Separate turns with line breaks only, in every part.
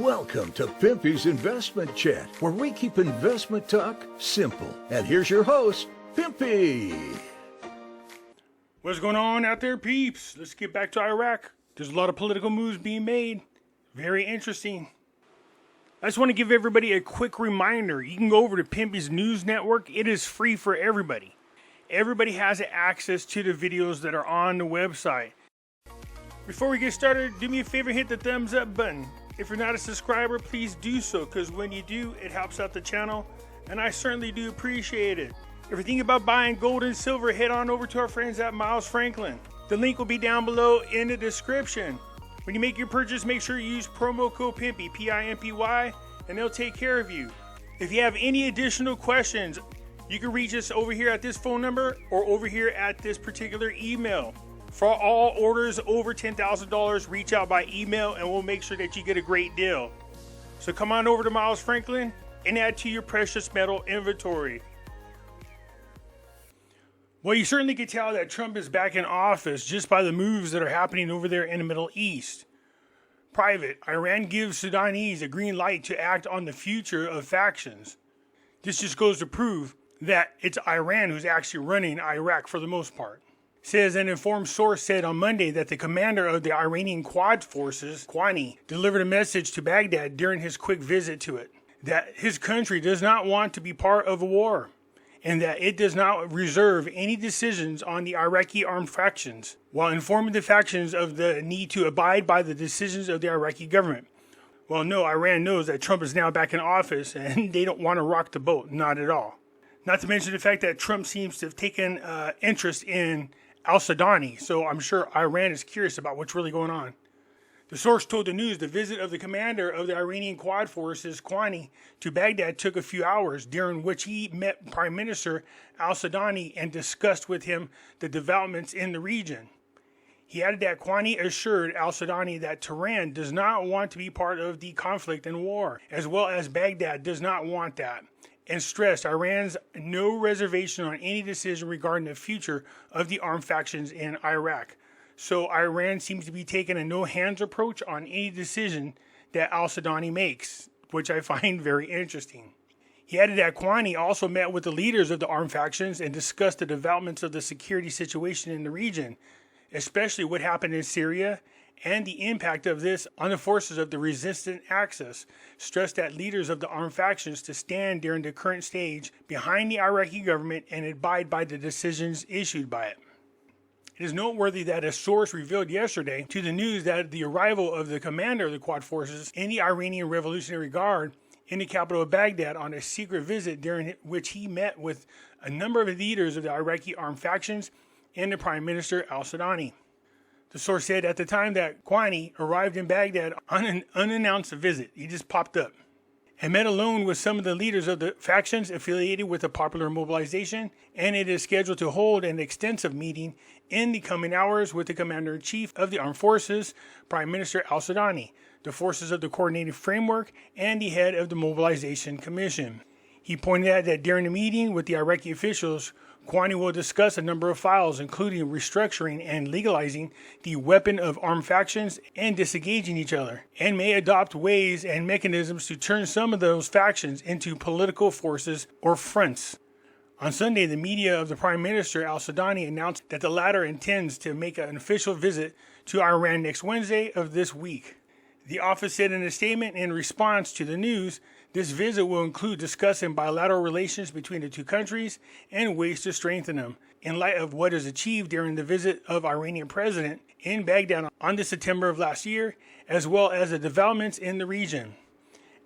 Welcome to Pimpy's Investment Chat, where we keep investment talk simple. And here's your host, Pimpy.
What's going on out there, peeps? Let's get back to Iraq. There's a lot of political moves being made. Very interesting. I just want to give everybody a quick reminder. You can go over to Pimpy's News Network. It is free for everybody. Everybody has access to the videos that are on the website. Before we get started, do me a favor, hit the thumbs up button. If you're not a subscriber, please do so, because when you do, it helps out the channel, and I certainly do appreciate it. If you're thinking about buying gold and silver, head on over to our friends at Miles Franklin. The link will be down below in the description. When you make your purchase, make sure you use promo code Pimpy, P-I-M-P-Y, and they'll take care of you. If you have any additional questions, you can reach us over here at this phone number or over here at this particular email. For all orders over $10,000, reach out by email and we'll make sure that you get a great deal. So come on over to Miles Franklin and add to your precious metal inventory. Well, you certainly can tell that Trump is back in office just by the moves that are happening over there in the Middle East. Private, Iran gives Sudanese a green light to act on the future of factions. This just goes to prove that it's Iran who's actually running Iraq for the most part. Says an informed source said on Monday that the commander of the Iranian Quad Forces, Kwani, delivered a message to Baghdad during his quick visit to it, that his country does not want to be part of a war, and that it does not reserve any decisions on the Iraqi armed factions, while informing the factions of the need to abide by the decisions of the Iraqi government. Well, no, Iran knows that Trump is now back in office, and they don't want to rock the boat, not at all. Not to mention the fact that Trump seems to have taken interest in al-Sudani, so I'm sure Iran is curious about what's really going on. The source told the news the visit of the commander of the Iranian Quad Forces, Kwani, to Baghdad took a few hours, during which he met Prime Minister al-Sudani and discussed with him the developments in the region. He added that Kwani assured al-Sudani that Tehran does not want to be part of the conflict and war, as well as Baghdad does not want that, and stressed Iran's no reservation on any decision regarding the future of the armed factions in Iraq. So Iran seems to be taking a no-hands approach on any decision that al-Sudani makes, which I find very interesting. He added that Kwani also met with the leaders of the armed factions and discussed the developments of the security situation in the region, especially what happened in Syria and the impact of this on the forces of the resistant axis, stressed that leaders of the armed factions to stand during the current stage behind the Iraqi government and abide by the decisions issued by it. It is noteworthy that a source revealed yesterday to the news that the arrival of the commander of the Quad Forces in the Iranian Revolutionary Guard in the capital of Baghdad on a secret visit, during which he met with a number of leaders of the Iraqi armed factions and the Prime Minister al-Sudani. The source said at the time that Kwani arrived in Baghdad on an unannounced visit. He just popped up and met alone with some of the leaders of the factions affiliated with the Popular Mobilization, and it is scheduled to hold an extensive meeting in the coming hours with the Commander-in-Chief of the Armed Forces, Prime Minister al-Sudani, the forces of the Coordinated Framework, and the head of the Mobilization Commission. He pointed out that during the meeting with the Iraqi officials, Kwani will discuss a number of files, including restructuring and legalizing the weapon of armed factions and disengaging each other, and may adopt ways and mechanisms to turn some of those factions into political forces or fronts. On Sunday, the media of the Prime Minister al-Sudani announced that the latter intends to make an official visit to Iran next Wednesday of this week. The office said in a statement in response to the news, this visit will include discussing bilateral relations between the two countries and ways to strengthen them, in light of what is achieved during the visit of Iranian President in Baghdad on the September of last year, as well as the developments in the region.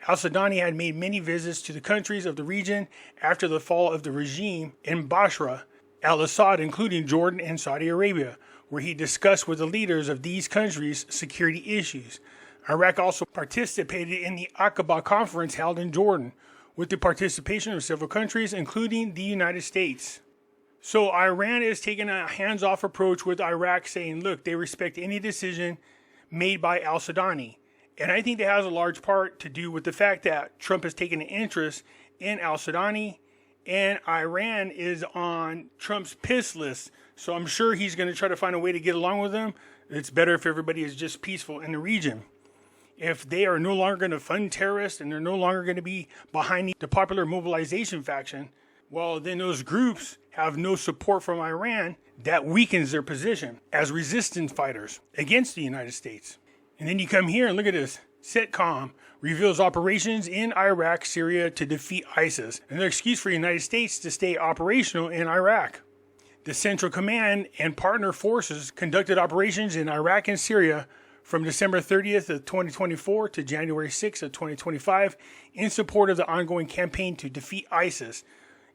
Al-Sudani had made many visits to the countries of the region after the fall of the regime in Bashar al-Assad, including Jordan and Saudi Arabia, where he discussed with the leaders of these countries security issues. Iraq also participated in the Aqaba conference held in Jordan, with the participation of several countries, including the United States. So Iran is taking a hands-off approach with Iraq, saying, look, they respect any decision made by al-Sudani. And I think that has a large part to do with the fact that Trump has taken an interest in al-Sudani, and Iran is on Trump's piss list. So I'm sure he's going to try to find a way to get along with them. It's better if everybody is just peaceful in the region. if they are no longer going to fund terrorists and they're no longer going to be behind the popular mobilization faction, well, then those groups have no support from Iran. That weakens their position as resistance fighters against the United States. And then you come here and look at this. CENTCOM reveals operations in Iraq, Syria to defeat ISIS. Another excuse for the United States to stay operational in Iraq. The Central Command and partner forces conducted operations in Iraq and Syria from December 30th of 2024 to January 6th of 2025 in support of the ongoing campaign to defeat ISIS.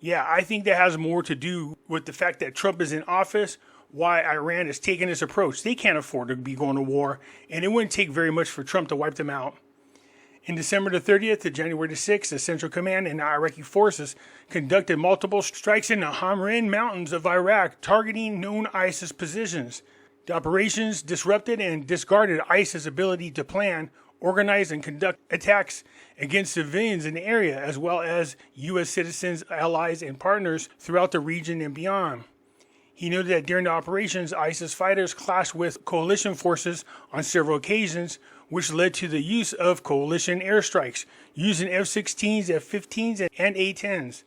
Yeah, I think that has more to do with the fact that Trump is in office, why Iran is taking this approach. They can't afford to be going to war, and it wouldn't take very much for Trump to wipe them out. In December the 30th to January the 6th, the Central Command and Iraqi forces conducted multiple strikes in the Hamrin Mountains of Iraq, targeting known ISIS positions. The operations disrupted and discarded ISIS' ability to plan, organize, and conduct attacks against civilians in the area, as well as U.S. citizens, allies, and partners throughout the region and beyond. He noted that during the operations, ISIS fighters clashed with coalition forces on several occasions, which led to the use of coalition airstrikes, using F-16s, F-15s, and A-10s.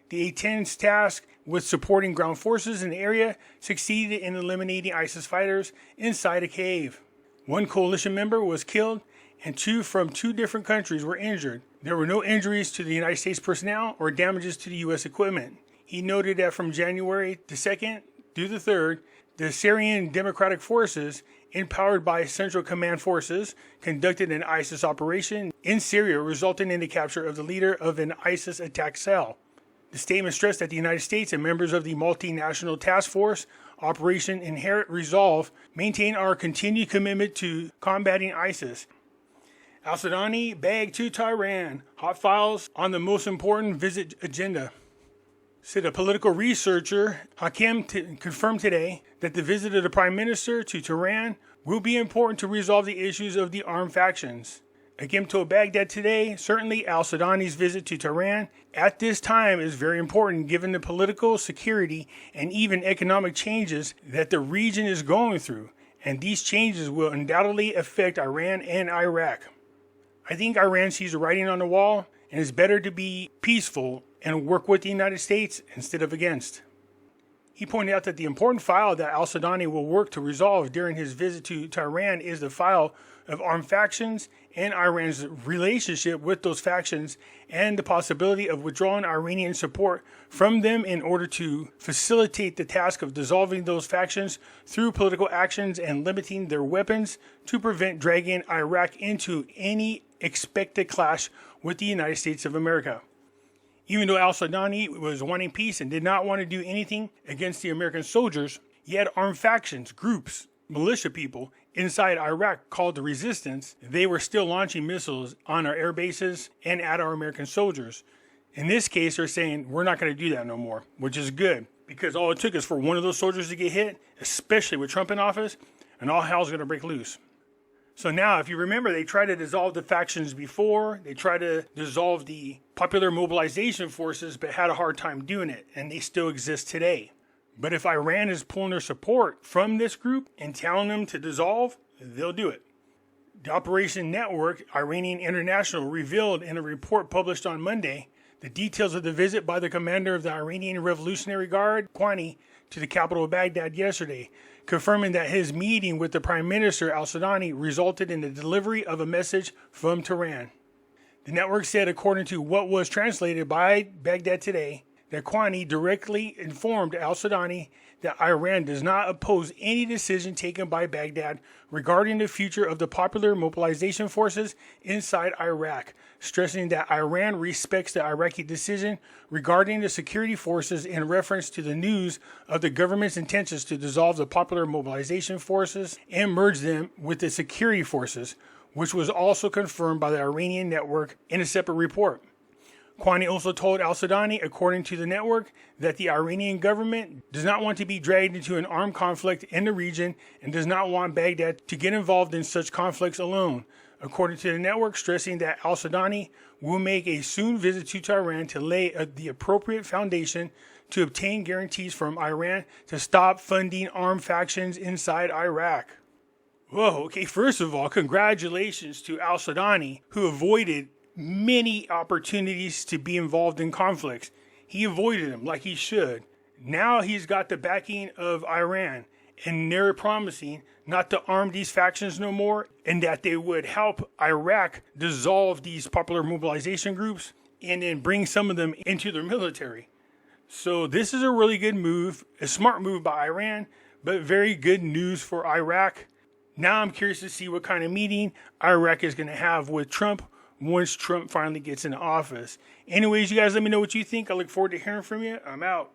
The A-10s tasked with supporting ground forces in the area succeeded in eliminating ISIS fighters inside a cave. One coalition member was killed, and two from two different countries were injured. There were no injuries to the United States personnel or damages to the U.S. equipment. He noted that from January the 2nd through the 3rd, the Syrian Democratic Forces, empowered by Central Command forces, conducted an ISIS operation in Syria, resulting in the capture of the leader of an ISIS attack cell. The statement stressed that the United States and members of the multinational task force, Operation Inherent Resolve, maintain our continued commitment to combating ISIS. Al-Sudani bagged to Tehran. Hot files on the most important visit agenda. Said a political researcher, Hakim, confirmed today that the visit of the Prime Minister to Tehran will be important to resolve the issues of the armed factions. Hakim told Baghdad today, certainly Al-Sudani's visit to Tehran at this time is very important given the political, security, and even economic changes that the region is going through, and these changes will undoubtedly affect Iran and Iraq. I think Iran sees the writing on the wall, and it's better to be peaceful and work with the United States instead of against. He pointed out that the important file that Al-Sudani will work to resolve during his visit to Tehran is the file of armed factions and Iran's relationship with those factions and the possibility of withdrawing Iranian support from them in order to facilitate the task of dissolving those factions through political actions and limiting their weapons to prevent dragging Iraq into any expected clash with the United States of America. Even though Al-Sudani was wanting peace and did not want to do anything against the American soldiers, he had armed factions, groups, militia people inside Iraq called the resistance. They were still launching missiles on our air bases and at our American soldiers. In this case, they're saying, we're not going to do that no more, which is good, because all it took is for one of those soldiers to get hit, especially with Trump in office, and all hell's going to break loose. So now, if you remember, they tried to dissolve the factions before. They tried to dissolve the popular mobilization forces, but had a hard time doing it, and they still exist today. But if Iran is pulling their support from this group and telling them to dissolve, they'll do it. The Operation Network, Iranian International, revealed in a report published on Monday the details of the visit by the commander of the Iranian Revolutionary Guard, Kwani, to the capital of Baghdad yesterday, confirming that his meeting with the Prime Minister al-Sudani resulted in the delivery of a message from Tehran. The network said, according to what was translated by Baghdad Today, that Kwani directly informed al-Sudani that Iran does not oppose any decision taken by Baghdad regarding the future of the popular mobilization forces inside Iraq, stressing that Iran respects the Iraqi decision regarding the security forces in reference to the news of the government's intentions to dissolve the popular mobilization forces and merge them with the security forces, which was also confirmed by the Iranian network in a separate report. Kwani also told al-Sudani, according to the network, that the Iranian government does not want to be dragged into an armed conflict in the region and does not want Baghdad to get involved in such conflicts alone. According to the network, stressing that al-Sudani will make a soon visit to Tehran to lay the appropriate foundation to obtain guarantees from Iran to stop funding armed factions inside Iraq. Whoa, okay, first of all, congratulations to al-Sudani, who avoided many opportunities to be involved in conflicts. He avoided them like he should. Now he's got the backing of Iran, and they're promising not to arm these factions no more, and that they would help Iraq dissolve these popular mobilization groups and then bring some of them into their military. So this is a really good move, a smart move by Iran, but very good news for Iraq. Now I'm curious to see what kind of meeting Iraq is going to have with Trump once Trump finally gets into office. Anyways, you guys let me know what you think. I look forward to hearing from you. I'm out.